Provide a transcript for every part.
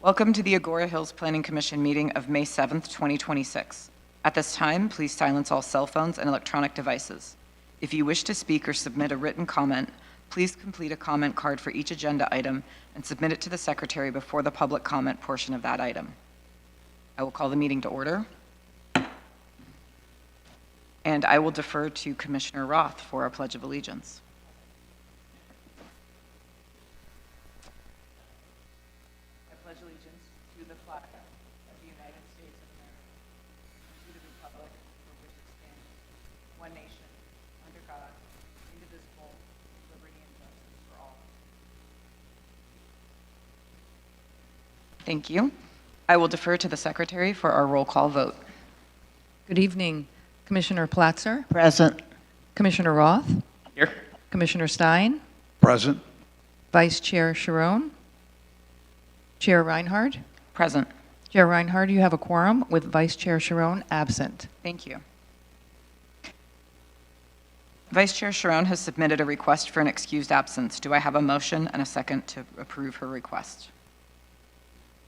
Welcome to the Agoura Hills Planning Commission meeting of May 7th, 2026. At this time, please silence all cell phones and electronic devices. If you wish to speak or submit a written comment, please complete a comment card for each agenda item and submit it to the secretary before the public comment portion of that item. I will call the meeting to order. And I will defer to Commissioner Roth for our Pledge of Allegiance. I pledge allegiance to the flag of the United States of America, and to the republic for which it stands, one nation, under God, indivisible, with liberty and justice for all. Thank you. I will defer to the secretary for our roll call vote. Good evening. Commissioner Platzer? Present. Commissioner Roth? Here. Commissioner Stein? Present. Vice Chair Sharon? Chair Reinhardt? Present. Chair Reinhardt, you have a quorum with Vice Chair Sharon absent. Thank you. Vice Chair Sharon has submitted a request for an excused absence. Do I have a motion and a second to approve her request?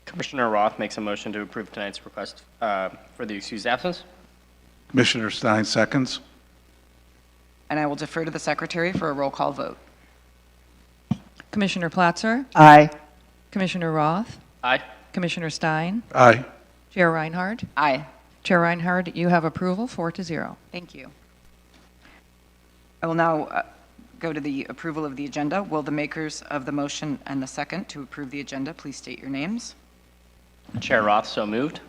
Commissioner Roth makes a motion to approve tonight's request for the excused absence. Commissioner Stein seconds. And I will defer to the secretary for a roll call vote. Commissioner Platzer? Aye. Commissioner Roth? Aye. Commissioner Stein? Aye. Chair Reinhardt? Aye. Chair Reinhardt, you have approval 4-0. Thank you. I will now go to the approval of the agenda. Will the makers of the motion and the second to approve the agenda please state your names? Chair Roth, so moved.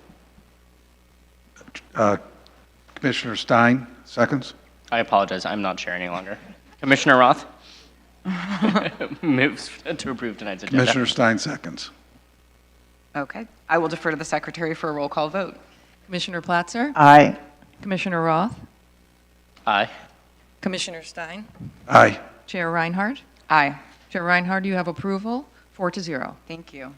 Commissioner Stein seconds. I apologize, I'm not chair any longer. Commissioner Roth moves to approve tonight's agenda. Commissioner Stein seconds. Okay. I will defer to the secretary for a roll call vote. Commissioner Platzer? Aye. Commissioner Roth? Aye. Commissioner Stein? Aye. Chair Reinhardt? Aye. Chair Reinhardt, you have approval 4-0. Thank you.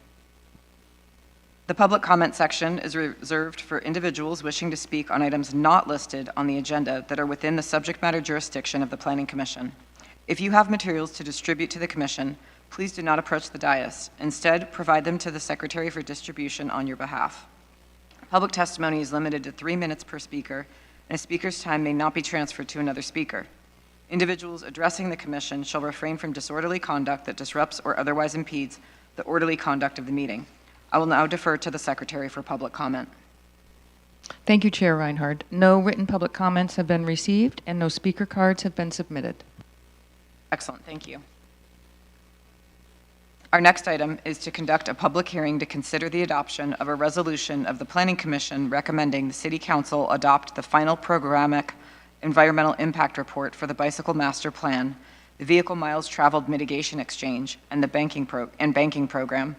The public comment section is reserved for individuals wishing to speak on items not listed on the agenda that are within the subject matter jurisdiction of the Planning Commission. If you have materials to distribute to the Commission, please do not approach the dais. Instead, provide them to the Secretary for distribution on your behalf. Public testimony is limited to 3 minutes per speaker, and a speaker's time may not be transferred to another speaker. Individuals addressing the Commission shall refrain from disorderly conduct that disrupts or otherwise impedes the orderly conduct of the meeting. I will now defer to the Secretary for public comment. Thank you, Chair Reinhardt. No written public comments have been received and no speaker cards have been submitted. Excellent, thank you. Our next item is to conduct a public hearing to consider the adoption of a resolution of the Planning Commission recommending the City Council adopt the final programmatic environmental impact report for the Bicycle Master Plan, the Vehicle Miles Traveled Mitigation Exchange, and the banking program,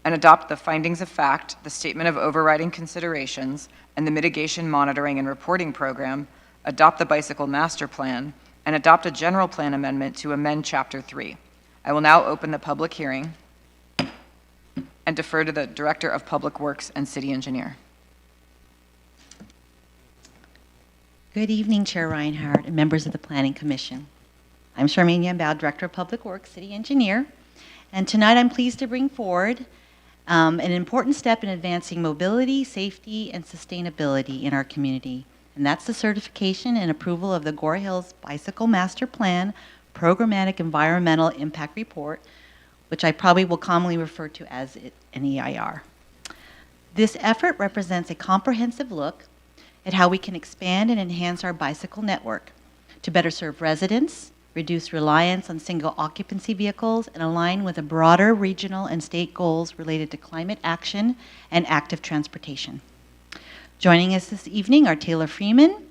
and adopt the findings of fact, the statement of overriding considerations, and the mitigation monitoring and reporting program, adopt the Bicycle Master Plan, and adopt a general plan amendment to amend Chapter 3. I will now open the public hearing and defer to the Director of Public Works and City Engineer. Good evening, Chair Reinhardt and members of the Planning Commission. I'm Charmaine Yambao, Director of Public Works, City Engineer, and tonight I'm pleased to bring forward an important step in advancing mobility, safety, and sustainability in our community, and that's the certification and approval of the Agoura Hills Bicycle Master Plan Programmatic Environmental Impact Report, which I probably will commonly refer to as an EIR. This effort represents a comprehensive look at how we can expand and enhance our bicycle network to better serve residents, reduce reliance on single occupancy vehicles, and align with the broader regional and state goals related to climate action and active transportation. Joining us this evening are Taylor Freeman,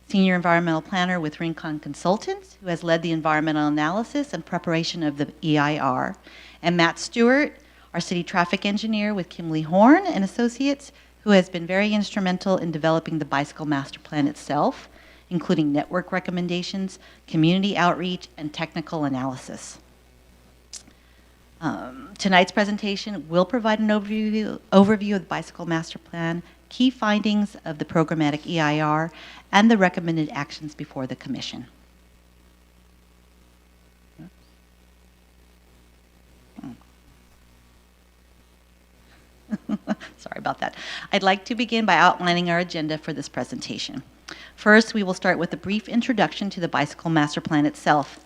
Senior Environmental Planner with Rincon Consultants, who has led the environmental analysis and preparation of the EIR, and Matt Stewart, our City Traffic Engineer with Kimley Horn and Associates, who has been very instrumental in developing the Bicycle Master Plan itself, including network recommendations, community outreach, and technical analysis. Tonight's presentation will provide an overview of the Bicycle Master Plan, key findings of the programmatic EIR, and the recommended actions before the Commission. Sorry about that. I'd like to begin by outlining our agenda for this presentation. First, we will start with a brief introduction to the Bicycle Master Plan itself.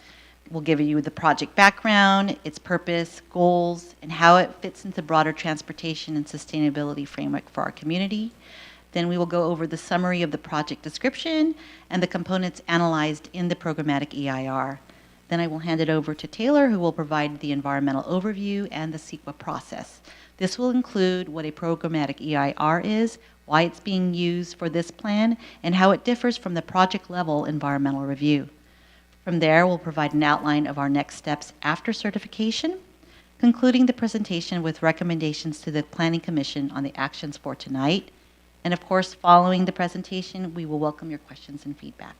We'll give you the project background, its purpose, goals, and how it fits into the broader transportation and sustainability framework for our community. Then we will go over the summary of the project description and the components analyzed in the programmatic EIR. Then I will hand it over to Taylor, who will provide the environmental overview and the CEQA process. This will include what a programmatic EIR is, why it's being used for this plan, and how it differs from the project-level environmental review. From there, we'll provide an outline of our next steps after certification, concluding the presentation with recommendations to the Planning Commission on the actions for tonight. And of course, following the presentation, we will welcome your questions and feedback.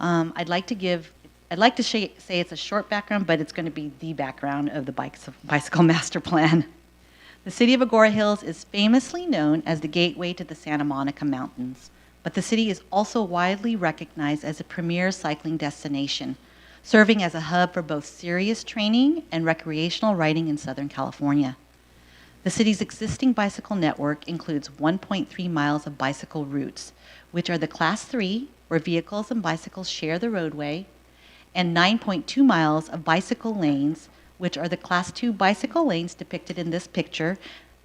I'd like to say it's a short background, but it's going to be the background of the Bicycle Master Plan. The city of Agoura Hills is famously known as the gateway to the Santa Monica Mountains, but the city is also widely recognized as a premier cycling destination, serving as a hub for both serious training and recreational riding in Southern California. The city's existing bicycle network includes 1.3 miles of bicycle routes, which are the Class 3, where vehicles and bicycles share the roadway, and 9.2 miles of bicycle lanes, which are the Class 2 bicycle lanes depicted in this picture,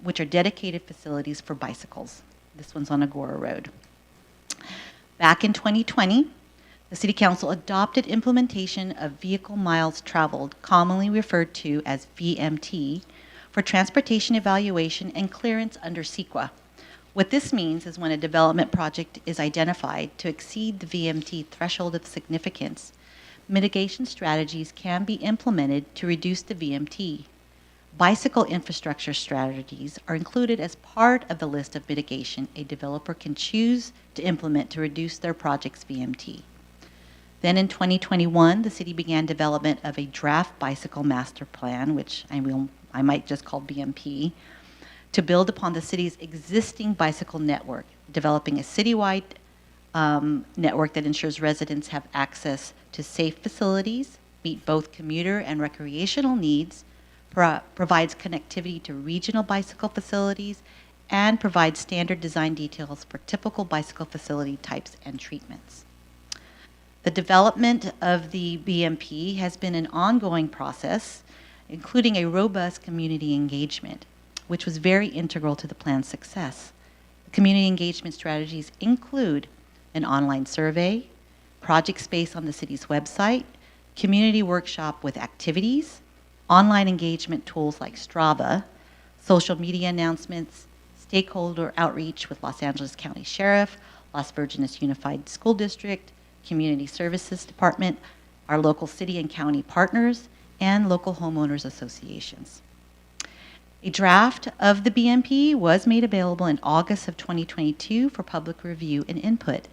which are dedicated facilities for bicycles. This one's on Agoura Road. Back in 2020, the City Council adopted implementation of Vehicle Miles Traveled, commonly referred to as VMT, for transportation evaluation and clearance under CEQA. What this means is when a development project is identified to exceed the VMT threshold of significance, mitigation strategies can be implemented to reduce the VMT. Bicycle infrastructure strategies are included as part of the list of mitigation a developer can choose to implement to reduce their project's VMT. Then in 2021, the city began development of a draft bicycle master plan, which I might just call BMP, to build upon the city's existing bicycle network, developing a citywide network that ensures residents have access to safe facilities, meet both commuter and recreational needs, provides connectivity to regional bicycle facilities, and provides standard design details for typical bicycle facility types and treatments. The development of the BMP has been an ongoing process, including a robust community engagement, which was very integral to the plan's success. Community engagement strategies include an online survey, project space on the city's website, community workshop with activities, online engagement tools like Strava, social media announcements, stakeholder outreach with Los Angeles County Sheriff, Las Virgenes Unified School District, Community Services Department, our local city and county partners, and local homeowners associations. A draft of the BMP was made available in August of 2022 for public review and input.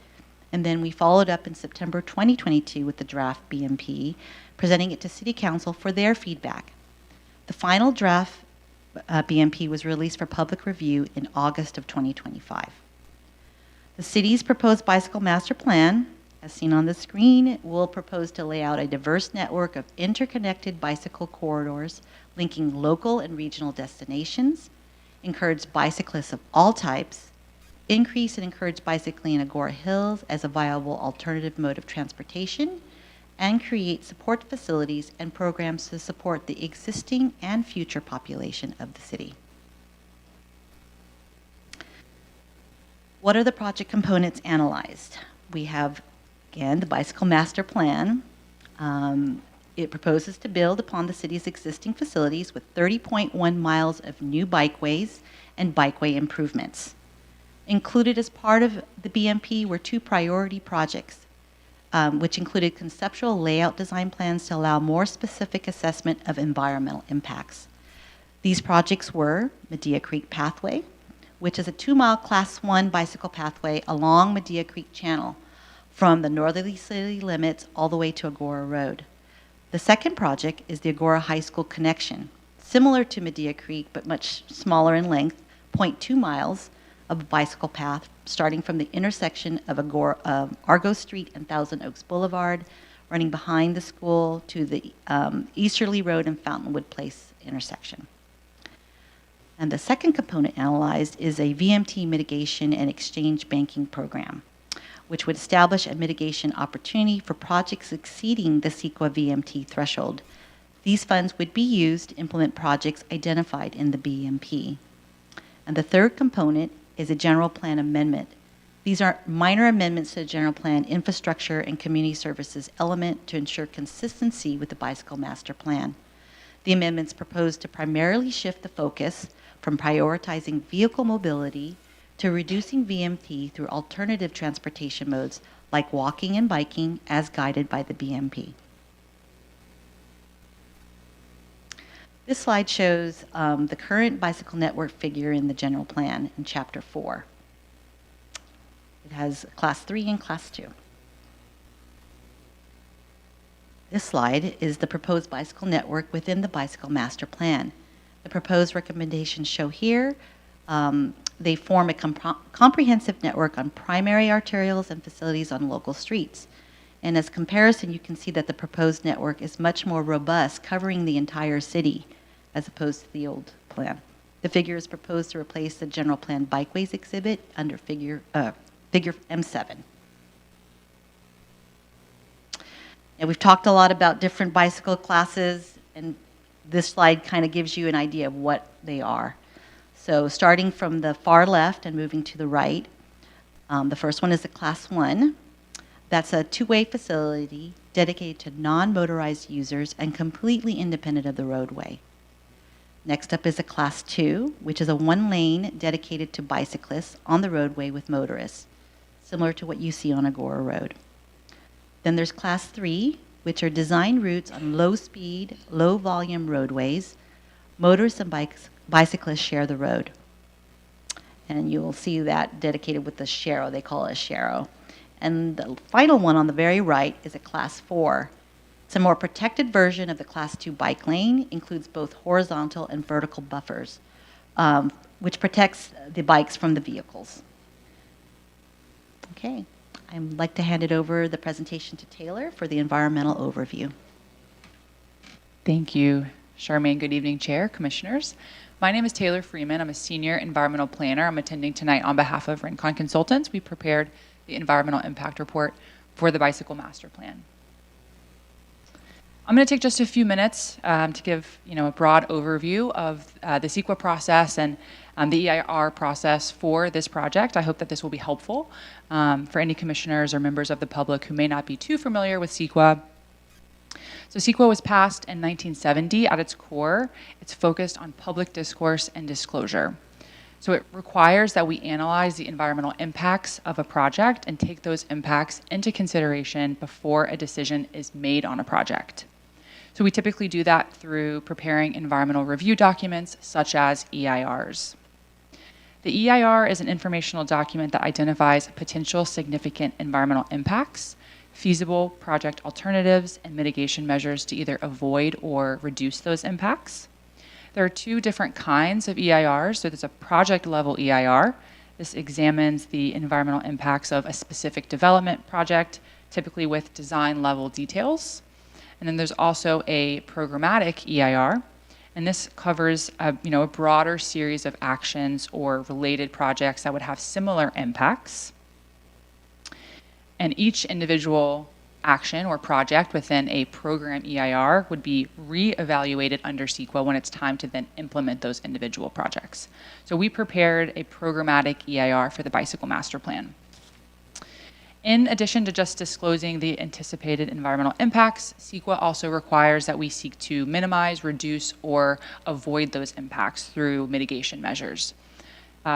And then we followed up in September 2022 with the draft BMP, presenting it to City Council for their feedback. The final draft BMP was released for public review in August of 2025. The city's proposed bicycle master plan, as seen on the screen, will propose to lay out a diverse network of interconnected bicycle corridors linking local and regional destinations, encourage bicyclists of all types, increase and encourage bicycling in Agoura Hills as a viable alternative mode of transportation, and create support facilities and programs to support the existing and future population of the city. What are the project components analyzed? We have, again, the Bicycle Master Plan. It proposes to build upon the city's existing facilities with 30.1 miles of new bikeways and bikeway improvements. Included as part of the BMP were two priority projects, which included conceptual layout design plans to allow more specific assessment of environmental impacts. These projects were Medea Creek Pathway, which is a 2-mile Class 1 bicycle pathway along Medea Creek Channel from the northerly city limits all the way to Agoura Road. The second project is the Agoura High School Connection, similar to Medea Creek but much smaller in length, 0.2 miles of a bicycle path starting from the intersection of Argo Street and Thousand Oaks Boulevard, running behind the school to the Easterly Road and Fountainwood Place intersection. And the second component analyzed is a VMT mitigation and exchange banking program, which would establish a mitigation opportunity for projects exceeding the CEQA VMT threshold. These funds would be used to implement projects identified in the BMP. And the third component is a general plan amendment. These are minor amendments to the general plan infrastructure and community services element to ensure consistency with the bicycle master plan. The amendments propose to primarily shift the focus from prioritizing vehicle mobility to reducing VMT through alternative transportation modes like walking and biking as guided by the BMP. This slide shows the current bicycle network figure in the general plan in Chapter 4. It has Class 3 and Class 2. This slide is the proposed bicycle network within the bicycle master plan. The proposed recommendations show here they form a comprehensive network on primary arterials and facilities on local streets. And as comparison, you can see that the proposed network is much more robust, covering the entire city, as opposed to the old plan. The figure is proposed to replace the general plan bikeways exhibit under figure M7. Now, we've talked a lot about different bicycle classes, and this slide kind of gives you an idea of what they are. So starting from the far left and moving to the right, the first one is a Class 1. That's a two-way facility dedicated to non-motorized users and completely independent of the roadway. Next up is a Class 2, which is a one-lane dedicated to bicyclists on the roadway with motorists, similar to what you see on Agoura Road. Then there's Class 3, which are designed routes on low-speed, low-volume roadways. Motorists and bicyclists share the road. And you'll see that dedicated with the Sharrow. They call it a Sharrow. And the final one on the very right is a Class 4. It's a more protected version of the Class 2 bike lane, includes both horizontal and vertical buffers, which protects the bikes from the vehicles. Okay, I'd like to hand it over the presentation to Taylor for the environmental overview. Thank you, Charmaine. Good evening, Chair, Commissioners. My name is Taylor Freeman. I'm a senior environmental planner. I'm attending tonight on behalf of Rincon Consultants. We prepared the environmental impact report for the bicycle master plan. I'm going to take just a few minutes to give a broad overview of the CEQA process and the EIR process for this project. I hope that this will be helpful for any commissioners or members of the public who may not be too familiar with CEQA. So CEQA was passed in 1970. At its core, it's focused on public discourse and disclosure. So it requires that we analyze the environmental impacts of a project and take those impacts into consideration before a decision is made on a project. So we typically do that through preparing environmental review documents such as EIRs. The EIR is an informational document that identifies potential significant environmental impacts, feasible project alternatives, and mitigation measures to either avoid or reduce those impacts. There are two different kinds of EIRs. So there's a project level EIR. This examines the environmental impacts of a specific development project, typically with design level details. And then there's also a programmatic EIR, and this covers a broader series of actions or related projects that would have similar impacts. And each individual action or project within a program EIR would be re-evaluated under CEQA when it's time to then implement those individual projects. So we prepared a programmatic EIR for the bicycle master plan. In addition to just disclosing the anticipated environmental impacts, CEQA also requires that we seek to minimize, reduce, or avoid those impacts through mitigation measures.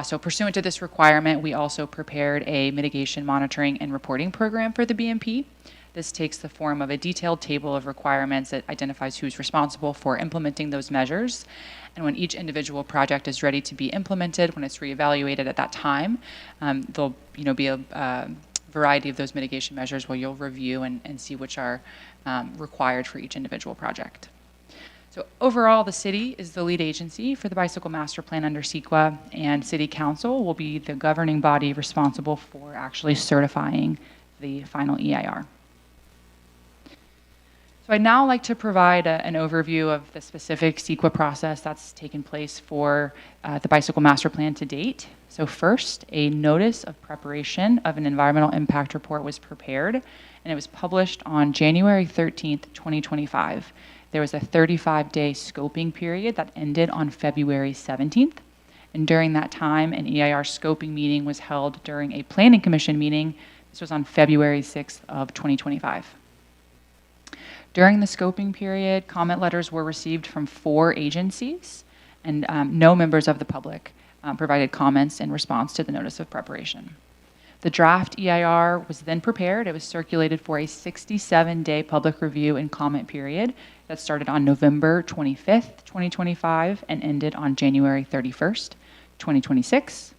So pursuant to this requirement, we also prepared a mitigation monitoring and reporting program for the BMP. This takes the form of a detailed table of requirements that identifies who's responsible for implementing those measures. And when each individual project is ready to be implemented, when it's reevaluated at that time, there'll be a variety of those mitigation measures where you'll review and see which are required for each individual project. So overall, the city is the lead agency for the bicycle master plan under CEQA, and City Council will be the governing body responsible for actually certifying the final EIR. So I'd now like to provide an overview of the specific CEQA process that's taken place for the bicycle master plan to date. So first, a notice of preparation of an environmental impact report was prepared, and it was published on January 13th, 2025. There was a 35-day scoping period that ended on February 17th. And during that time, an EIR scoping meeting was held during a planning commission meeting. This was on February 6th of 2025. During the scoping period, comment letters were received from 4 agencies, and no members of the public provided comments in response to the notice of preparation. The draft EIR was then prepared. It was circulated for a 67-day public review and comment period that started on November 25th, 2025, and ended on January 31st, 2026.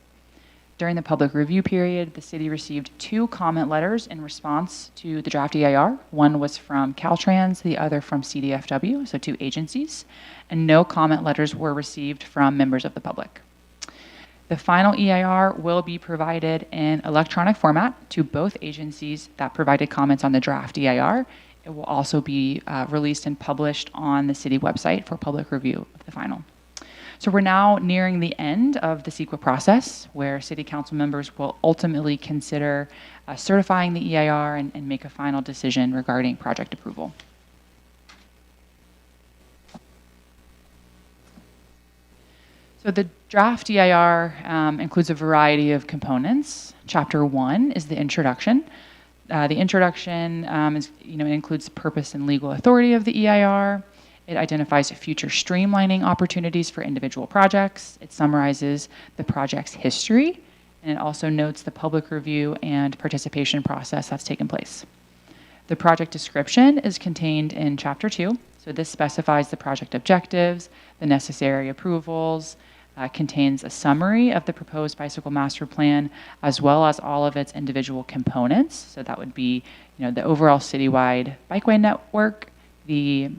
During the public review period, the city received 2 comment letters in response to the draft EIR. One was from Caltrans, the other from CDFW, so 2 agencies, and no comment letters were received from members of the public. The final EIR will be provided in electronic format to both agencies that provided comments on the draft EIR. It will also be released and published on the city website for public review of the final. So we're now nearing the end of the CEQA process, where city council members will ultimately consider certifying the EIR and make a final decision regarding project approval. So the draft EIR includes a variety of components. Chapter 1 is the introduction. The introduction it includes the purpose and legal authority of the EIR. It identifies future streamlining opportunities for individual projects. It summarizes the project's history, and it also notes the public review and participation process that's taken place. The project description is contained in Chapter 2. So this specifies the project objectives, the necessary approvals, contains a summary of the proposed bicycle master plan, as well as all of its individual components. So that would be, the overall citywide bikeway network, the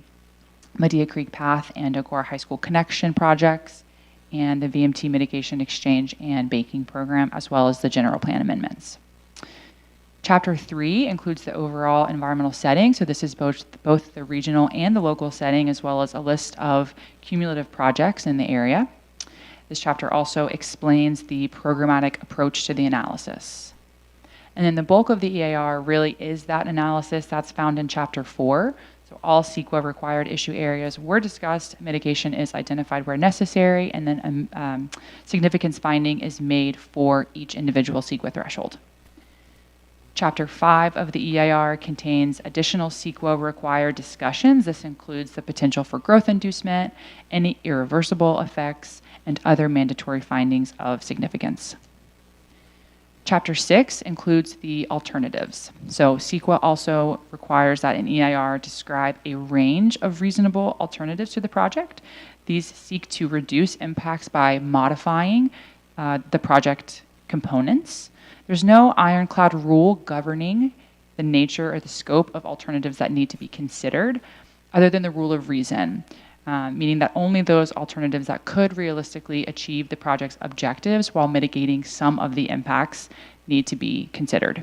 Medea Creek Path and Agoura High School connection projects, and the VMT mitigation exchange and banking program, as well as the general plan amendments. Chapter 3 includes the overall environmental setting. So this is both the regional and the local setting, as well as a list of cumulative projects in the area. This chapter also explains the programmatic approach to the analysis. And then the bulk of the EIR really is that analysis that's found in Chapter 4. So all CEQA required issue areas were discussed, mitigation is identified where necessary, and then significance finding is made for each individual CEQA threshold. Chapter 5 of the EIR contains additional CEQA required discussions. This includes the potential for growth inducement, any irreversible effects, and other mandatory findings of significance. Chapter 6 includes the alternatives. So CEQA also requires that an EIR describe a range of reasonable alternatives to the project. These seek to reduce impacts by modifying the project components. There's no ironclad rule governing the nature or the scope of alternatives that need to be considered, other than the rule of reason, meaning that only those alternatives that could realistically achieve the project's objectives while mitigating some of the impacts need to be considered.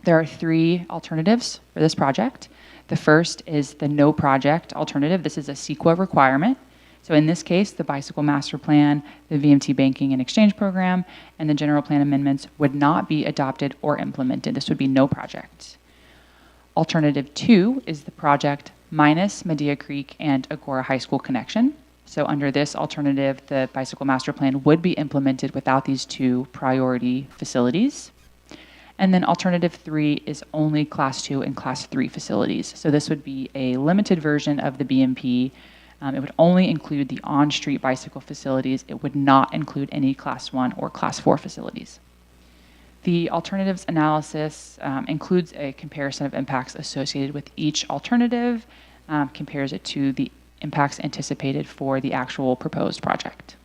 There are 3 alternatives for this project. The first is the no project alternative. This is a CEQA requirement. So in this case, the bicycle master plan, the VMT banking and exchange program, and the general plan amendments would not be adopted or implemented. This would be no project. Alternative 2 is the project minus Medea Creek and Agoura High School connection. So under this alternative, the bicycle master plan would be implemented without these 2 priority facilities. And then alternative 3 is only class 2 and class 3 facilities. So this would be a limited version of the BMP. It would only include the on-street bicycle facilities. It would not include any class 1 or class 4 facilities. The alternatives analysis includes a comparison of impacts associated with each alternative, compares it to the impacts anticipated for the actual proposed project.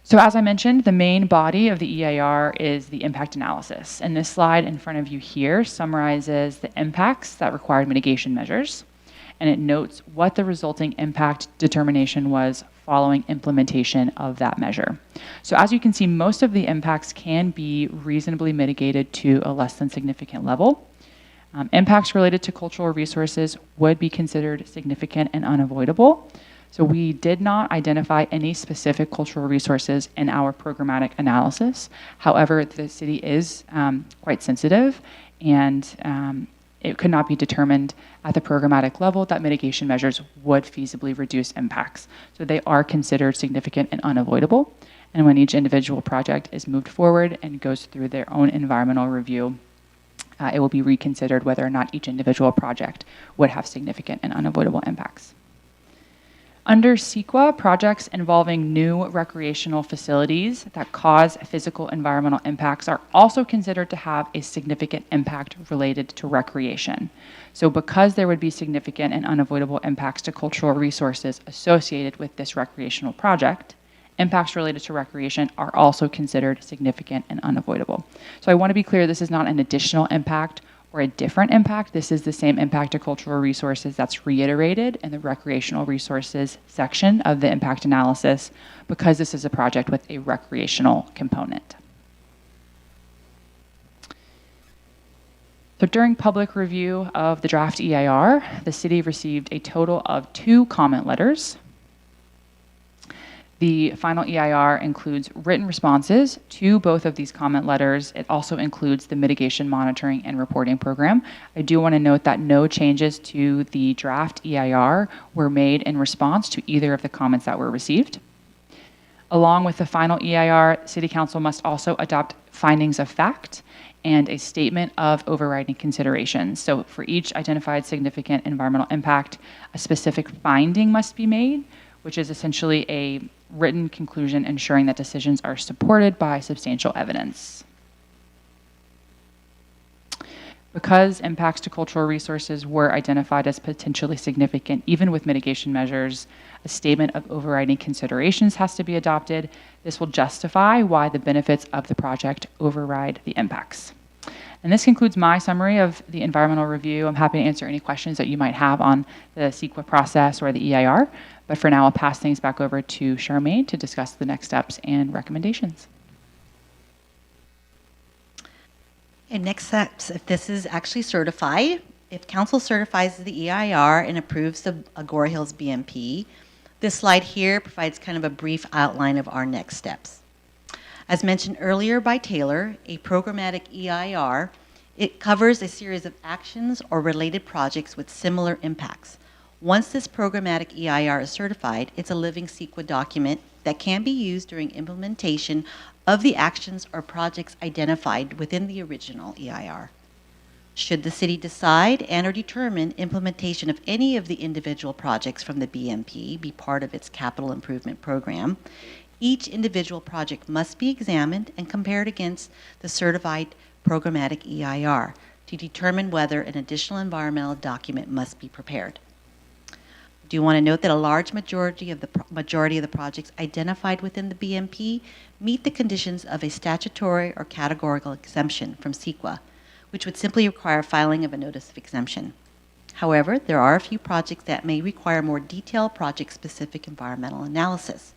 So as I mentioned, the main body of the EIR is the impact analysis. And this slide in front of you here summarizes the impacts that required mitigation measures. And it notes what the resulting impact determination was following implementation of that measure. So as you can see, most of the impacts can be reasonably mitigated to a less than significant level. Impacts related to cultural resources would be considered significant and unavoidable. So we did not identify any specific cultural resources in our programmatic analysis. However, the city is quite sensitive, and it could not be determined at the programmatic level that mitigation measures would feasibly reduce impacts. So they are considered significant and unavoidable. And when each individual project is moved forward and goes through their own environmental review, it will be reconsidered whether or not each individual project would have significant and unavoidable impacts. Under CEQA, projects involving new recreational facilities that cause physical environmental impacts are also considered to have a significant impact related to recreation. So because there would be significant and unavoidable impacts to cultural resources associated with this recreational project, impacts related to recreation are also considered significant and unavoidable. So I want to be clear, this is not an additional impact or a different impact. This is the same impact to cultural resources that's reiterated in the recreational resources section of the impact analysis, because this is a project with a recreational component. So during public review of the draft EIR, the city received a total of 2 comment letters. The final EIR includes written responses to both of these comment letters. It also includes the mitigation monitoring and reporting program. I do want to note that no changes to the draft EIR were made in response to either of the comments that were received. Along with the final EIR, City Council must also adopt findings of fact and a statement of overriding considerations. So for each identified significant environmental impact, a specific finding must be made, which is essentially a written conclusion ensuring that decisions are supported by substantial evidence. Because impacts to cultural resources were identified as potentially significant, even with mitigation measures, a statement of overriding considerations has to be adopted. This will justify why the benefits of the project override the impacts. And this concludes my summary of the environmental review. I'm happy to answer any questions that you might have on the CEQA process or the EIR. But for now, I'll pass things back over to Charmaine to discuss the next steps and recommendations. And next steps, if this is actually certified, if council certifies the EIR and approves the Agoura Hills BMP, this slide here provides kind of a brief outline of our next steps. As mentioned earlier by Taylor, a programmatic EIR, it covers a series of actions or related projects with similar impacts. Once this programmatic EIR is certified, it's a living CEQA document that can be used during implementation of the actions or projects identified within the original EIR. Should the city decide and or determine implementation of any of the individual projects from the BMP be part of its capital improvement program, each individual project must be examined and compared against the certified programmatic EIR to determine whether an additional environmental document must be prepared. I do want to note that a large majority of the projects identified within the BMP meet the conditions of a statutory or categorical exemption from CEQA, which would simply require filing of a notice of exemption. However, there are a few projects that may require more detailed project-specific environmental analysis.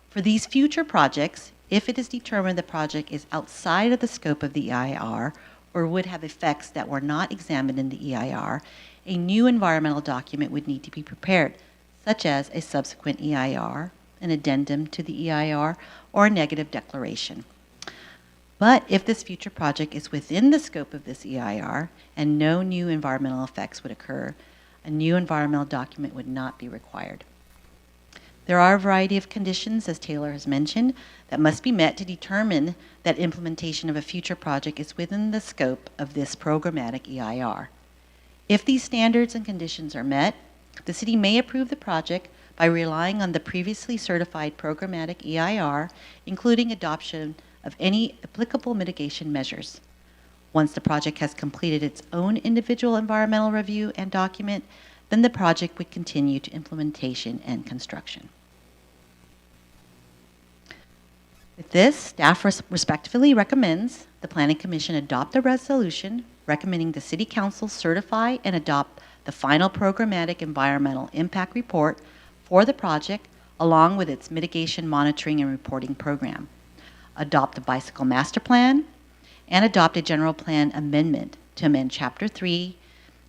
For these future projects, if it is determined the project is outside of the scope of the EIR or would have effects that were not examined in the EIR, a new environmental document would need to be prepared, such as a subsequent EIR, an addendum to the EIR, or a negative declaration. But if this future project is within the scope of this EIR and no new environmental effects would occur, a new environmental document would not be required. There are a variety of conditions, as Taylor has mentioned, that must be met to determine that implementation of a future project is within the scope of this programmatic EIR. If these standards and conditions are met, the city may approve the project by relying on the previously certified programmatic EIR, including adoption of any applicable mitigation measures. Once the project has completed its own individual environmental review and document, then the project would continue to implementation and construction. With this, staff respectfully recommends the Planning Commission adopt a resolution recommending the City Council certify and adopt the final programmatic environmental impact report for the project along with its mitigation monitoring and reporting program, adopt the bicycle master plan, and adopt a general plan amendment to amend Chapter 3,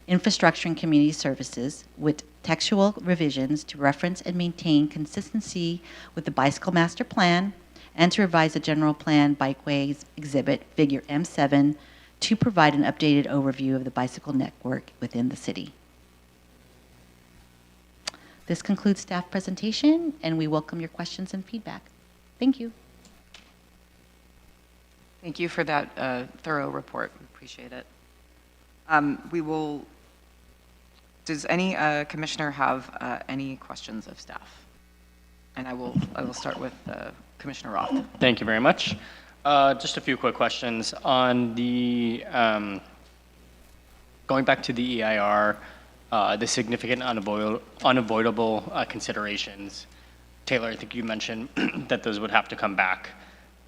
Infrastructure and Community Services, with textual revisions to reference and maintain consistency with the Bicycle Master Plan, and to revise the General Plan Bikeways Exhibit Figure M7 to provide an updated overview of the bicycle network within the city. This concludes staff presentation, and we welcome your questions and feedback. Thank you. Thank you for that thorough report. We appreciate it. Does any commissioner have any questions of staff? And I will start with Commissioner Roth. Thank you very much. Just a few quick questions on the, going back to the EIR, the significant unavoidable considerations. Taylor, I think you mentioned that those would have to come back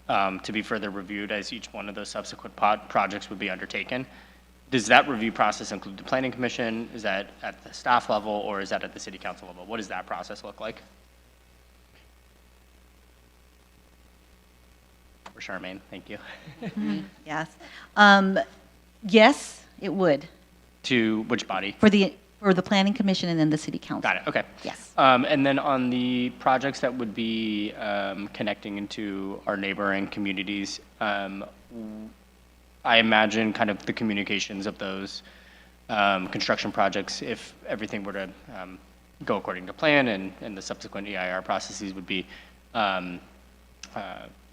to be further reviewed as each one of those subsequent projects would be undertaken. Does that review process include the Planning Commission? Is that at the staff level, or is that at the City Council level? What does that process look like? For Charmaine, thank you. Yes. Yes, it would. To which body? For the Planning Commission and then the City Council. Got it, okay. Yes. And then on the projects that would be connecting into our neighboring communities, I imagine kind of the communications of those construction projects, if everything were to go according to plan and the subsequent EIR processes would be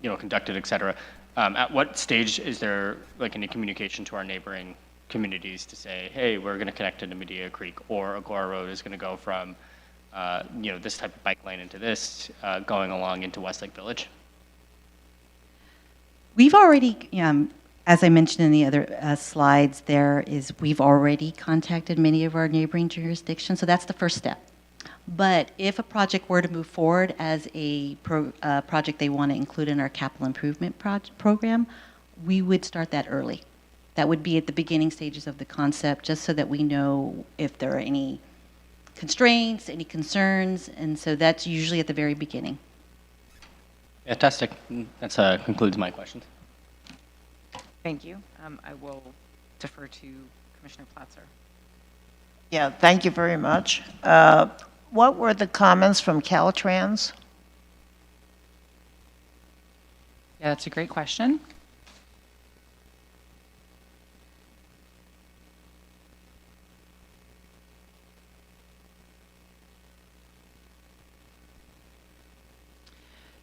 conducted, et cetera. At what stage is there like any communication to our neighboring communities to say, hey, we're going to connect into Medea Creek, or Agoura Road is going to go from this type of bike lane into this, going along into Westlake Village? We've already, as I mentioned in the other slides, we've already contacted many of our neighboring jurisdictions, so that's the first step. But if a project were to move forward as a project they want to include in our capital improvement program, we would start that early. That would be at the beginning stages of the concept, just so that we know if there are any constraints, any concerns, and so that's usually at the very beginning. Fantastic. That concludes my questions. Thank you. I will defer to Commissioner Platzer. Yeah, thank you very much. What were the comments from Caltrans? Yeah, that's a great question.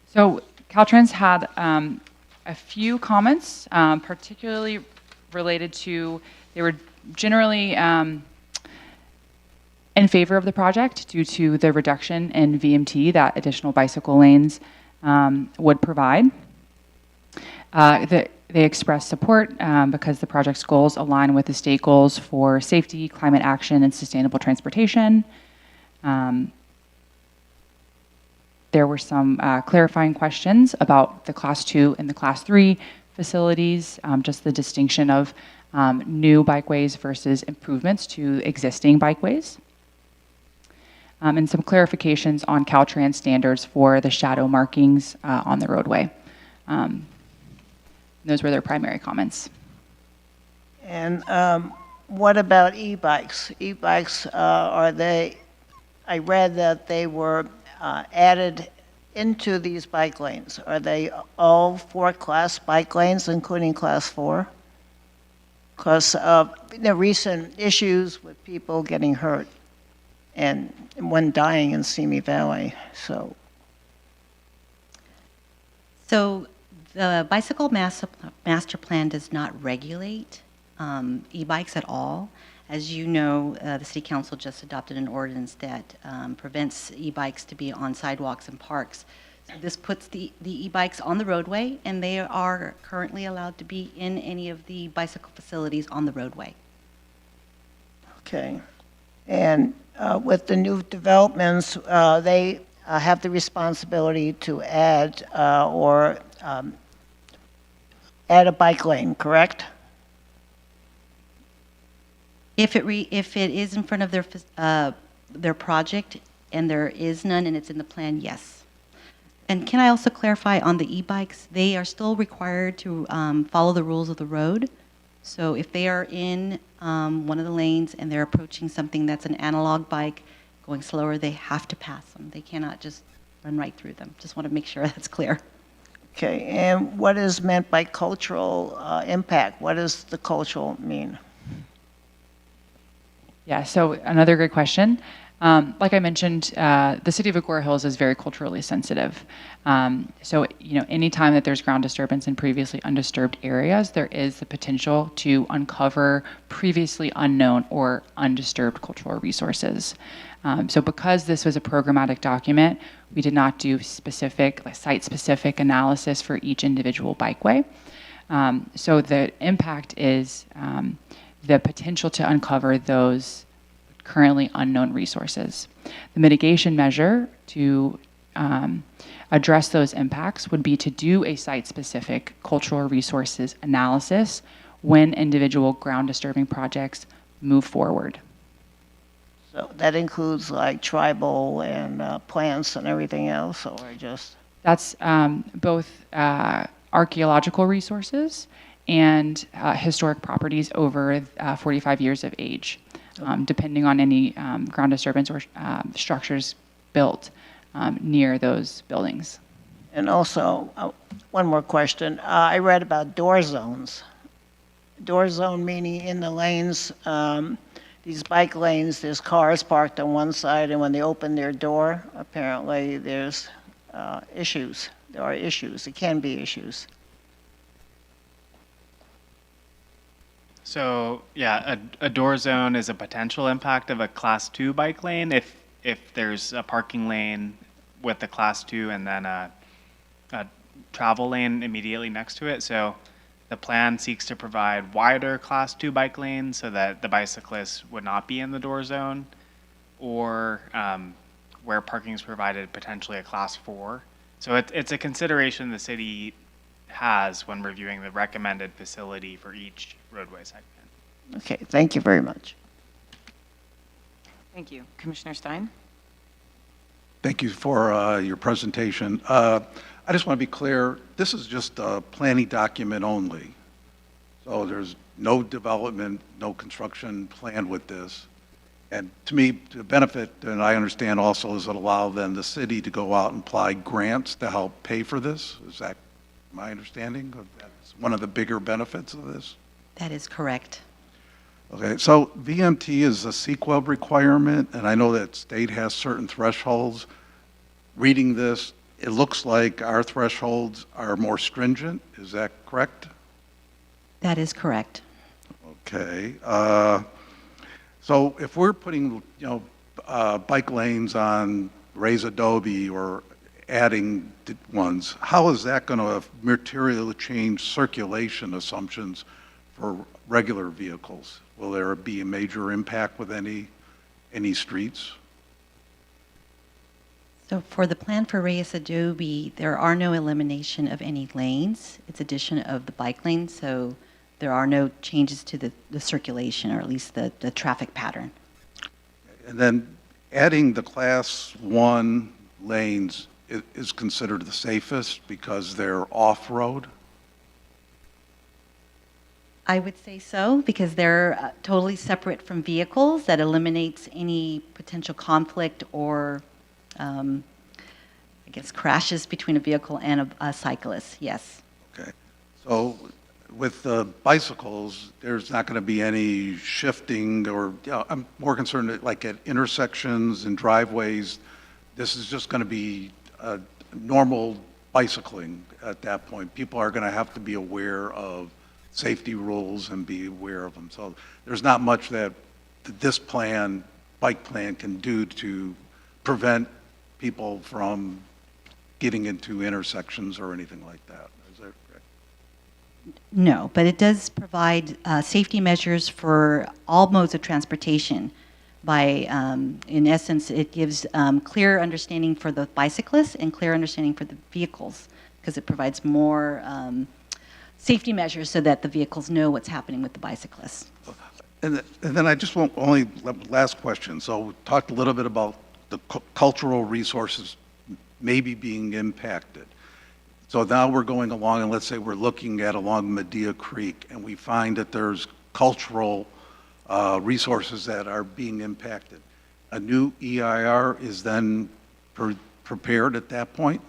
So Caltrans had a few comments, particularly related to, they were generally in favor of the project due to the reduction in VMT that additional bicycle lanes would provide. They expressed support because the project's goals align with the state goals for safety, climate action, and sustainable transportation. There were some clarifying questions about the Class 2 and the Class 3 facilities, just the distinction of new bikeways versus improvements to existing bikeways. And some clarifications on Caltrans standards for the shadow markings on the roadway. Those were their primary comments. And what about e-bikes? E-bikes, I read that they were added into these bike lanes. Are they all 4-class bike lanes, including Class 4? Because of the recent issues with people getting hurt and one dying in Simi Valley, So the Bicycle Master Plan does not regulate e-bikes at all. As you know, the City Council just adopted an ordinance that prevents e-bikes to be on sidewalks and parks. So this puts the e-bikes on the roadway, and they are currently allowed to be in any of the bicycle facilities on the roadway. Okay. And with the new developments, they have the responsibility to add add a bike lane, correct? If it is in front of their project and there is none and it's in the plan, yes. And can I also clarify on the e-bikes, they are still required to follow the rules of the road. So if they are in one of the lanes and they're approaching something that's an analog bike going slower, they have to pass them. They cannot just run right through them. Just want to make sure that's clear. Okay, and what is meant by cultural impact? What does the cultural mean? Yeah, so another great question. Like I mentioned, the city of Agoura Hills is very culturally sensitive. So, anytime that there's ground disturbance in previously undisturbed areas, there is the potential to uncover previously unknown or undisturbed cultural resources. So because this was a programmatic document, we did not do site-specific analysis for each individual bikeway. So the impact is the potential to uncover those currently unknown resources. The mitigation measure to address those impacts would be to do a site-specific cultural resources analysis when individual ground disturbing projects move forward. So that includes like tribal and plants and everything else, or just? That's both archaeological resources and historic properties over 45 years of age, depending on any ground disturbance or structures built near those buildings. And also, one more question. I read about door zones. Door zone meaning in the lanes, these bike lanes, there's cars parked on one side, and when they open their door, apparently there's issues. There are issues. It can be issues. So yeah, a door zone is a potential impact of a class 2 bike lane if there's a parking lane with the class 2 and then a travel lane immediately next to it. So the plan seeks to provide wider class 2 bike lanes so that the bicyclists would not be in the door zone, or where parking is provided potentially a class 4. So it's a consideration the city has when reviewing the recommended facility for each roadway segment. Okay, thank you very much. Thank you. Commissioner Stein? Thank you for your presentation. I just want to be clear, this is just a planning document only. So there's no development, no construction planned with this. And to me, the benefit, and I understand also, is it allow then the city to go out and apply grants to help pay for this? Is that my understanding? That's one of the bigger benefits of this? That is correct. Okay, so VMT is a CEQA requirement, and I know that state has certain thresholds. Reading this, it looks like our thresholds are more stringent. Is that correct? That is correct. Okay. So if we're putting, bike lanes on Raise Adobe or adding ones, how is that going to materially change circulation assumptions for regular vehicles? Will there be a major impact with any streets? So for the plan for Reyes Adobe, there are no elimination of any lanes. It's addition of the bike lanes, so there are no changes to the circulation, or at least the traffic pattern. And then adding the class 1 lanes is considered the safest because they're off-road? I would say so, because they're totally separate from vehicles. That eliminates any potential conflict or, I guess, crashes between a vehicle and a cyclist, yes. Okay. So with the bicycles, there's not going to be any shifting or, I'm more concerned that like at intersections and driveways, this is just going to be normal bicycling at that point. People are going to have to be aware of safety rules and be aware of them. So there's not much that this bike plan can do to prevent people from getting into intersections or anything like that. Is that correct? No, but it does provide safety measures for all modes of transportation. By, in essence, it gives clear understanding for the bicyclists and clear understanding for the vehicles, because it provides more safety measures so that the vehicles know what's happening with the bicyclists. And then I just want only last question. So we talked a little bit about the cultural resources maybe being impacted. So now we're going along, and let's say we're looking at along Medea Creek, and we find that there's cultural resources that are being impacted. A new EIR is then prepared at that point?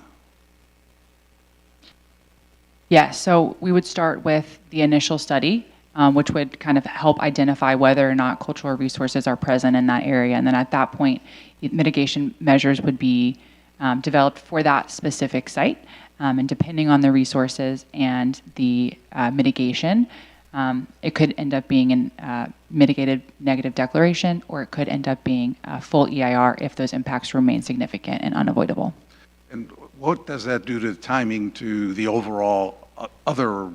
Yeah, so we would start with the initial study, which would kind of help identify whether or not cultural resources are present in that area. And then at that point, mitigation measures would be developed for that specific site. And depending on the resources and the mitigation, it could end up being a mitigated negative declaration, or it could end up being a full EIR if those impacts remain significant and unavoidable. And what does that do to the timing to the overall other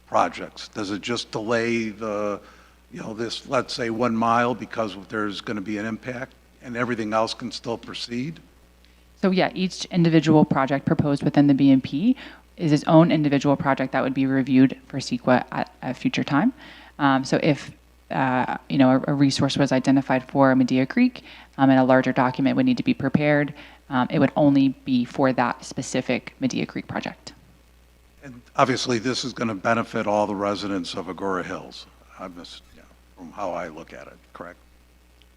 projects? Does it just delay this, let's say, 1 mile because there's going to be an impact and everything else can still proceed? So yeah, each individual project proposed within the BMP is its own individual project that would be reviewed for CEQA at a future time. So if a resource was identified for Medea Creek and a larger document would need to be prepared, it would only be for that specific Medea Creek project. And obviously, this is going to benefit all the residents of Agoura Hills, from how I look at it, correct?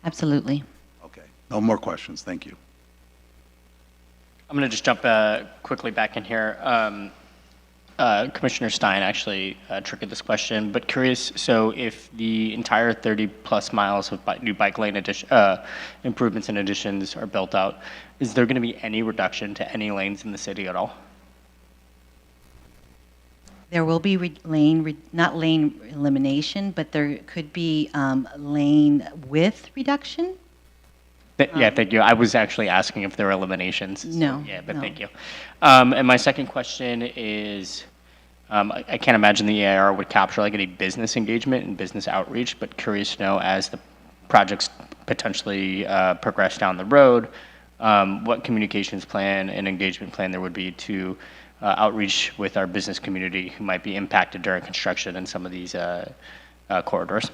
Absolutely. Okay. No more questions. Thank you. I'm going to just jump quickly back in here. Commissioner Stein actually triggered this question, but curious, so if the entire 30-plus miles of new bike lane improvements and additions are built out, is there going to be any reduction to any lanes in the city at all? There will be not lane elimination, but there could be lane width reduction. Yeah, thank you. I was actually asking if there are eliminations. So, No. yeah, but no. thank you. And my second question is, I can't imagine the EIR would capture like any business engagement and business outreach, but curious to know as the projects potentially progress down the road, what communications plan and engagement plan there would be to outreach with our business community who might be impacted during construction in some of these corridors.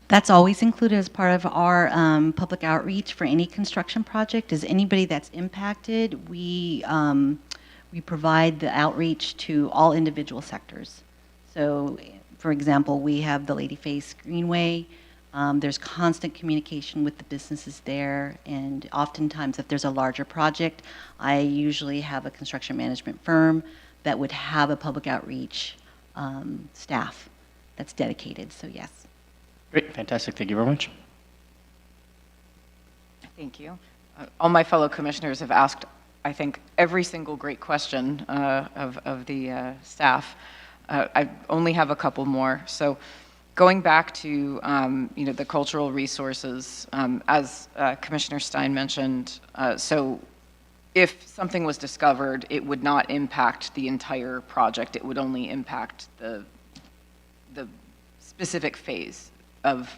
That's always included as part of our public outreach for any construction project. Is anybody that's impacted, we provide the outreach to all individual sectors. So, for example, we have the Ladyface Greenway. There's constant communication with the businesses there, and oftentimes if there's a larger project, I usually have a construction management firm that would have a public outreach staff that's dedicated, so yes. Great, fantastic. Thank you very much. Thank you. All my fellow commissioners have asked, I think, every single great question of the staff. I only have a couple more. So going back to the cultural resources, as Commissioner Stein mentioned, so if something was discovered, it would not impact the entire project. It would only impact the specific phase of,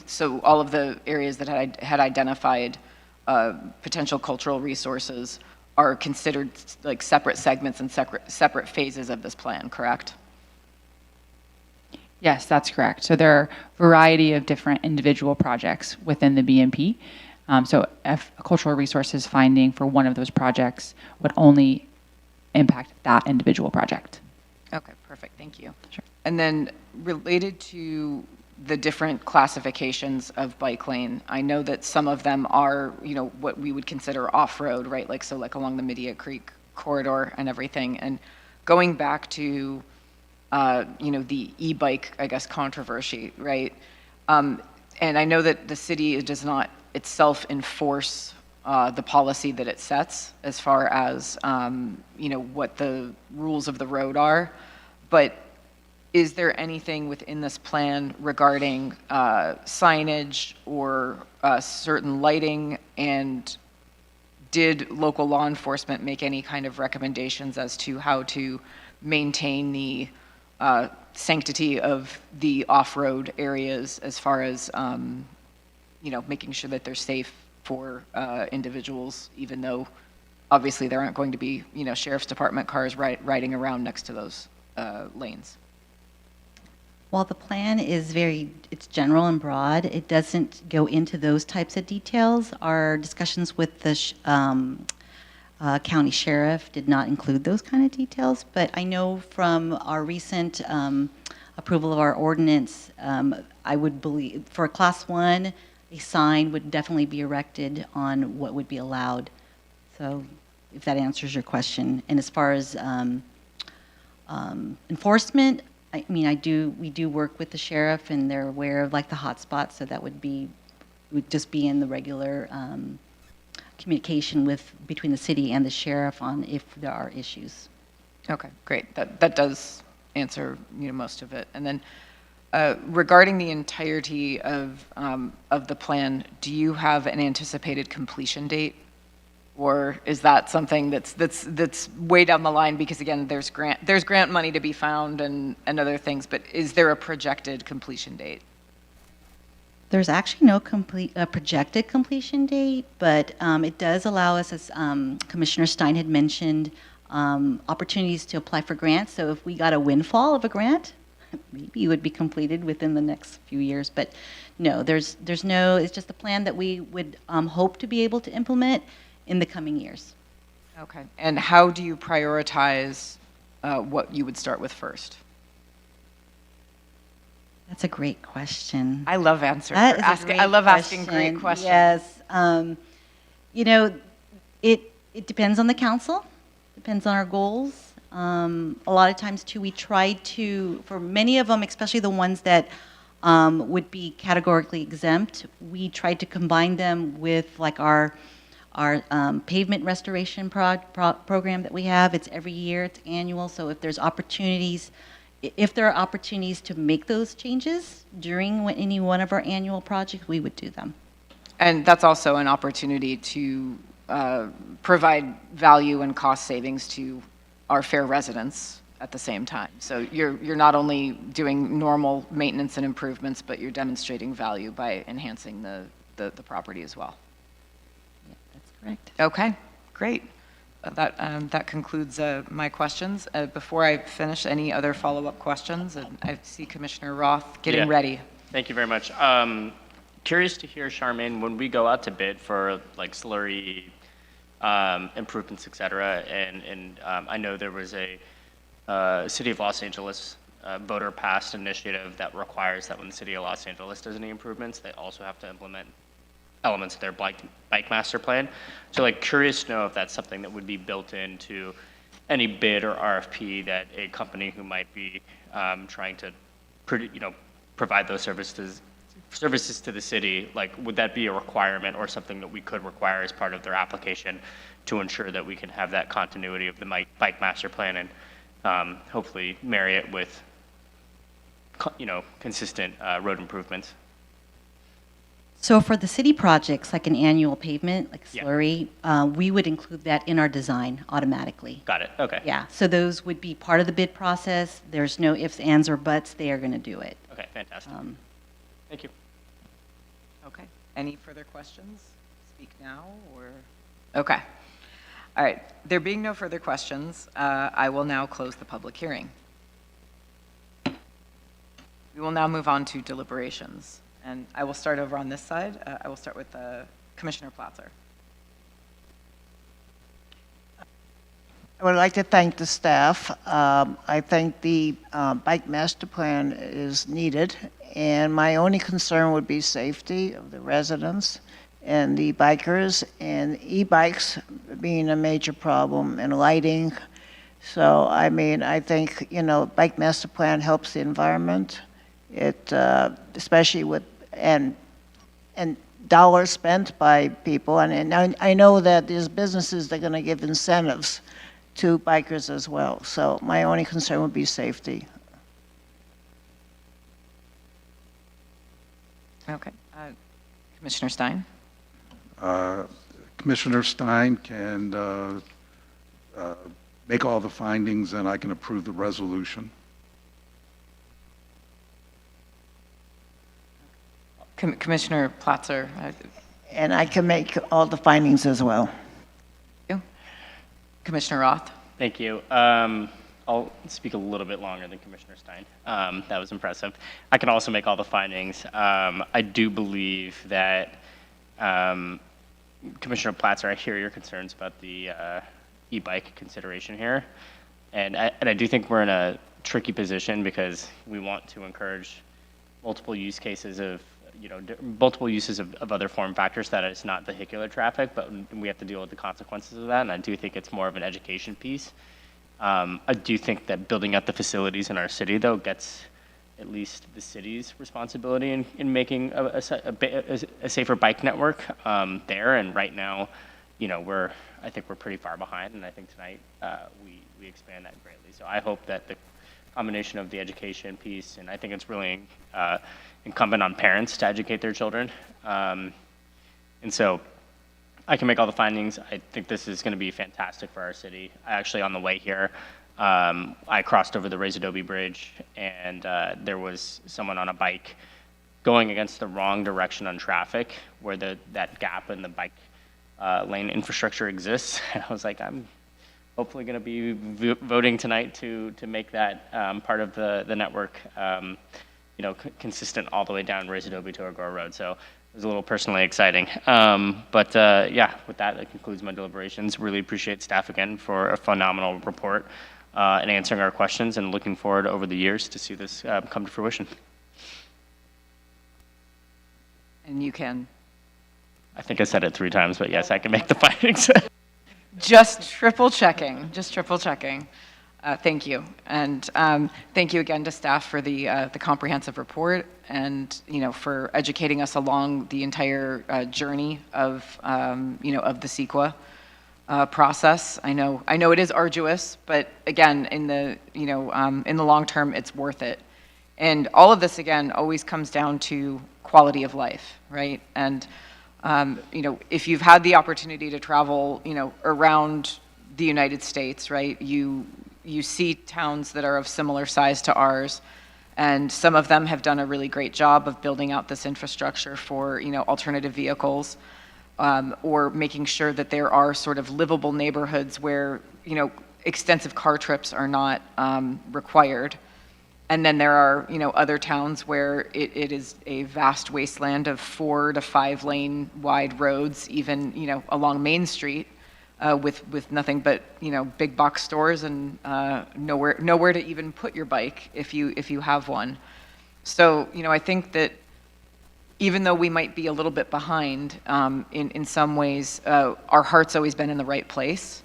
so all of the areas that I had identified potential cultural resources are considered like separate segments and separate phases of this plan, correct? Yes, that's correct. So there are a variety of different individual projects within the BMP. So if a cultural resources finding for one of those projects would only impact that individual project. Okay, perfect, thank you. Sure. And then related to the different classifications of bike lane, I know that some of them are, what we would consider off-road, right? Like along the Medea Creek corridor and everything. And going back to, the e-bike, I guess, controversy, right? And I know that the city does not itself enforce the policy that it sets as far as, what the rules of the road are. But is there anything within this plan regarding signage or certain lighting? And did local law enforcement make any kind of recommendations as to how to maintain the sanctity of the off-road areas as far as, making sure that they're safe for individuals, even though obviously there aren't going to be, sheriff's department cars riding around next to those lanes? While the plan is it's general and broad, it doesn't go into those types of details. Our discussions with the County sheriff did not include those kind of details, but I know from our recent approval of our ordinance, I would believe, for a Class 1, a sign would definitely be erected on what would be allowed. So if that answers your question. And as far as enforcement, I mean, we do work with the sheriff, and they're aware of like the hot spots, so that would just be in the regular communication between the city and the sheriff on if there are issues. Okay, great. That does answer, most of it. And then regarding the entirety of the plan, do you have an anticipated completion date? Or is that something that's way down the line? Because again, there's grant money to be found and other things, but is there a projected completion date? There's actually no projected completion date, but it does allow us, as Commissioner Stein had mentioned, opportunities to apply for grants. So if we got a windfall of a grant, maybe it would be completed within the next few years. But no, there's no, it's just a plan that we would hope to be able to implement in the coming years. Okay. And how do you prioritize what you would start with first? That's a great question. I love answering. That is a I love asking question. great questions. Yes. It depends on the council, depends on our goals. A lot of times, too, we try to, for many of them, especially the ones that would be categorically exempt, we try to combine them with like our pavement restoration program that we have. It's every year, it's annual, so if there are opportunities to make those changes during any one of our annual projects, we would do them. And that's also an opportunity to provide value and cost savings to our fair residents at the same time. So you're not only doing normal maintenance and improvements, but you're demonstrating value by enhancing the property as well. Yeah, that's correct. Okay, great. That concludes my questions. Before I finish, any other follow-up questions? And I see Commissioner Roth getting ready. Thank you very much. Curious to hear, Charmaine, when we go out to bid for like slurry improvements, et cetera, and I know there was a City of Los Angeles voter-passed initiative that requires that when the City of Los Angeles does any improvements, they also have to implement elements of their bike master plan. So like curious to know if that's something that would be built into any bid or RFP that a company who might be trying to provide those services to the city, like would that be a requirement or something that we could require as part of their application to ensure that we can have that continuity of the bike master plan and hopefully marry it with consistent road improvements? So for the city projects, like an annual pavement, like slurry, we would include that in our design automatically. Got it. Okay. Yeah, so those would be part of the bid process. There's no ifs, ands, or buts. They are going to do it. Okay, fantastic. Thank you. Okay. Any further questions? Speak now or? Okay. All right. There being no further questions, I will now close the public hearing. We will now move on to deliberations. And I will start over on this side. I will start with Commissioner Platzer. I would like to thank the staff. I think the bike master plan is needed, and my only concern would be safety of the residents and the bikers, and e-bikes being a major problem, and lighting. So, I mean, I think, bike master plan helps the environment. It, especially with, and dollars spent by people, and I know that there's businesses that are going to give incentives to bikers as well. So my only concern would be safety. Okay. Commissioner Stein? Commissioner Stein can make all the findings, and I can approve the resolution. Commissioner Platzer? And I can make all the findings as well. You? Commissioner Roth? Thank you. I'll speak a little bit longer than Commissioner Stein. That was impressive. I can also make all the findings. I do believe that Commissioner Platzer, I hear your concerns about the e-bike consideration here. And I do think we're in a tricky position because we want to encourage multiple use cases of, multiple uses of other form factors that is not vehicular traffic, but we have to deal with the consequences of that. And I do think it's more of an education piece. I do think that building out the facilities in our city, though, gets at least the city's responsibility in making a safer bike network there. And right now, I think we're pretty far behind. And I think tonight we expand that greatly. So I hope that the combination of the education piece, and I think it's really incumbent on parents to educate their children. And so I can make all the findings. I think this is going to be fantastic for our city. Actually, on the way here, I crossed over the Raised Adobe Bridge, and there was someone on a bike going against the wrong direction on traffic, where that gap in the bike lane infrastructure exists. And I was like, I'm hopefully going to be voting tonight to make that part of the network, consistent all the way down Raised Adobe to Agoura Road. So it was a little personally exciting. But yeah, with that concludes my deliberations. Really appreciate staff again for a phenomenal report and answering our questions, and looking forward over the years to see this come to fruition. And you can I think I said it 3 times, but yes, I can make the findings. just triple checking. Thank you. And thank you again to staff for the comprehensive report, and, for educating us along the entire journey of, of the CEQA process. I know it is arduous, but again, in the long term, it's worth it. And all of this, again, always comes down to quality of life, right? And, if you've had the opportunity to travel, around the United States, right, you see towns that are of similar size to ours, and some of them have done a really great job of building out this infrastructure for, alternative vehicles, or making sure that there are sort of livable neighborhoods where, extensive car trips are not required. And then there are, other towns where it is a vast wasteland of 4 to 5 lane wide roads, even, along Main Street, with nothing but, big box stores and nowhere to even put your bike if you have one. So, I think that even though we might be a little bit behind in some ways, our heart's always been in the right place.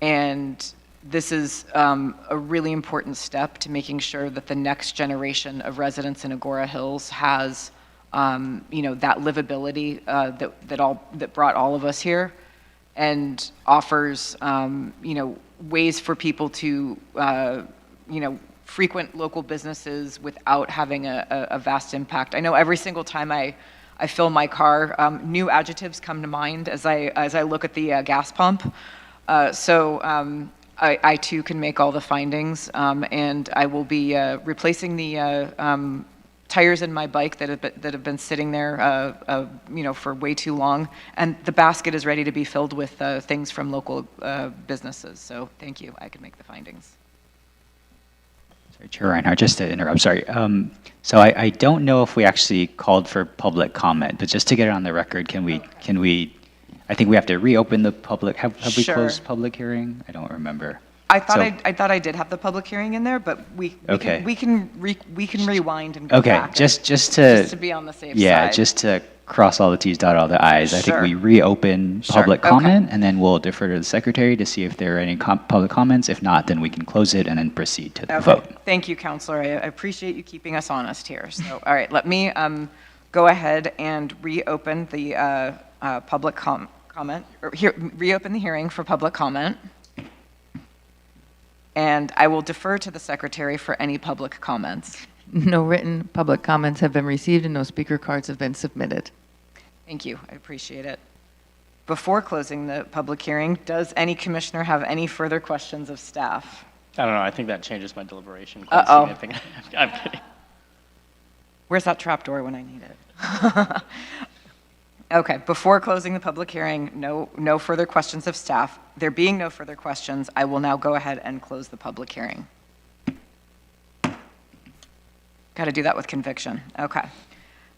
And this is a really important step to making sure that the next generation of residents in Agoura Hills has, that livability that brought all of us here, and offers, ways for people to, frequent local businesses without having a vast impact. I know every single time I fill my car, new adjectives come to mind as I look at the gas pump. I too can make all the findings, and I will be replacing the tires in my bike that have been sitting there, for way too long. And the basket is ready to be filled with things from local businesses. So thank you. I can make the findings. Sorry, Chair Reinhardt, just to interrupt, sorry. So I don't know if we actually called for public comment, but just to get it on the record, can we? I think we have to reopen the public. Have we Sure. closed public hearing? I don't remember. I thought I did have the public hearing in there, but we can rewind and go back. Just just to be on the safe side. Yeah, just to cross all the T's, dot all the I's. I think Sure. we reopen Sure, public okay. comment, and then we'll defer to the secretary to see if there are any public comments. If not, then we can close it and then proceed to the Okay. vote. Thank you, Counselor. I appreciate you keeping us honest here. So, all right, let me go ahead and reopen the public comment, or reopen the hearing for public comment. And I will defer to the secretary for any public comments. No written public comments have been received and no speaker cards have been submitted. Thank you. I appreciate it. Before closing the public hearing, does any commissioner have any further questions of staff? I don't know. I think that changes my deliberation quite Uh-oh. significantly. I'm kidding. Where's that trap door when I need it? Okay, before closing the public hearing, no further questions of staff. There being no further questions, I will now go ahead and close the public hearing. Got to do that with conviction. Okay.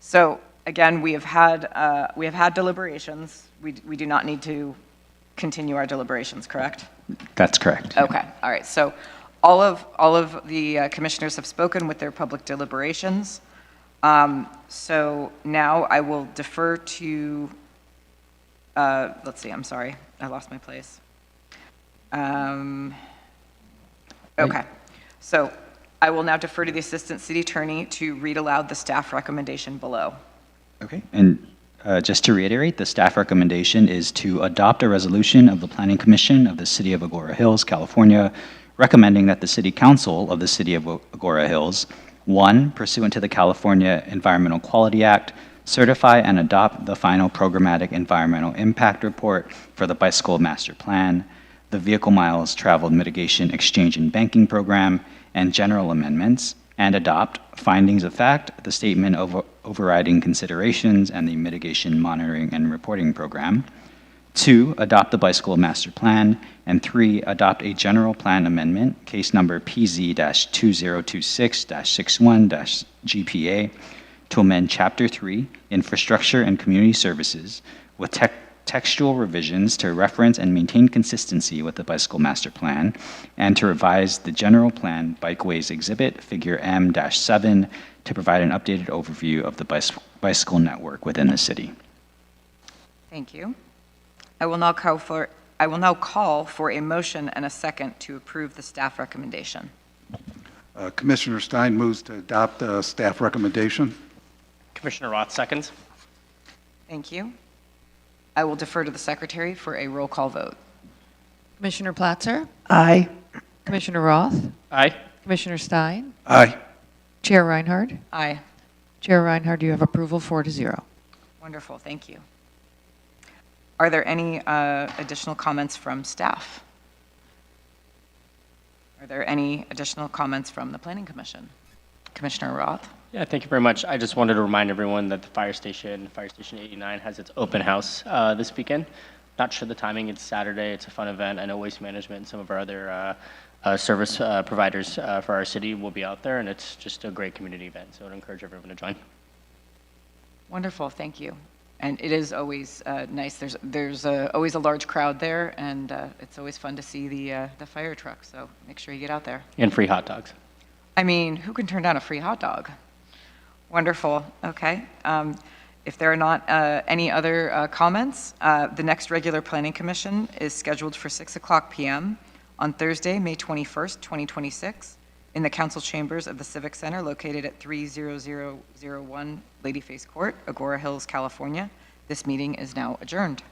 So again, we have had deliberations. We do not need to continue our deliberations, correct? That's correct. Okay, all right. So all of the commissioners have spoken with their public deliberations. So now I will defer to, let's see, I'm sorry, I lost my place. Okay, so I will now defer to the Assistant City Attorney to read aloud the staff recommendation below. Okay, and just to reiterate, the staff recommendation is to adopt a resolution of the Planning Commission of the City of Agoura Hills, California, recommending that the City Council of the City of Agoura Hills, 1, pursuant to the California Environmental Quality Act, certify and adopt the final programmatic environmental impact report for the Bicycle Master Plan, the Vehicle Miles Traveled Mitigation Exchange and Banking Program, and general amendments, and adopt findings of fact, the statement of overriding considerations, and the mitigation monitoring and reporting program. 2, adopt the Bicycle Master Plan, and 3, adopt a general plan amendment, case number PZ-2026-61-GPA, to amend Chapter 3, Infrastructure and Community Services, with textual revisions to reference and maintain consistency with the Bicycle Master Plan, and to revise the General Plan Bikeways Exhibit, Figure M-7, to provide an updated overview of the bicycle network within the city. Thank you. I will now call for a motion and a second to approve the staff recommendation. Commissioner Stein moves to adopt the staff recommendation. Commissioner Roth seconds. Thank you. I will defer to the Secretary for a roll call vote. Commissioner Platzer, Aye. Commissioner Roth, Aye. Commissioner Stein, Aye. Chair Reinhardt. Aye. Chair Reinhardt, you have approval 4-0. Wonderful, thank you. Are there any additional comments from staff? Are there any additional comments from the Planning Commission? Commissioner Roth? Yeah, thank you very much. I just wanted to remind everyone that the Fire Station 89, has its open house this weekend. Not sure the timing, it's Saturday, it's a fun event. I know Waste Management and some of our other service providers for our city will be out there, and it's just a great community event, so I'd encourage everyone to join. Wonderful, thank you. And it is always nice. There's always a large crowd there, and it's always fun to see the fire truck, so make sure you get out there. And free hot dogs. I mean, who can turn down a free hot dog? Wonderful, okay. If there are not any other comments, the next regular Planning Commission is scheduled for 6:00 p.m. on Thursday, May 21st, 2026, in the council chambers of the Civic Center located at 30001 Ladyface Court, Agoura Hills, California. This meeting is now adjourned.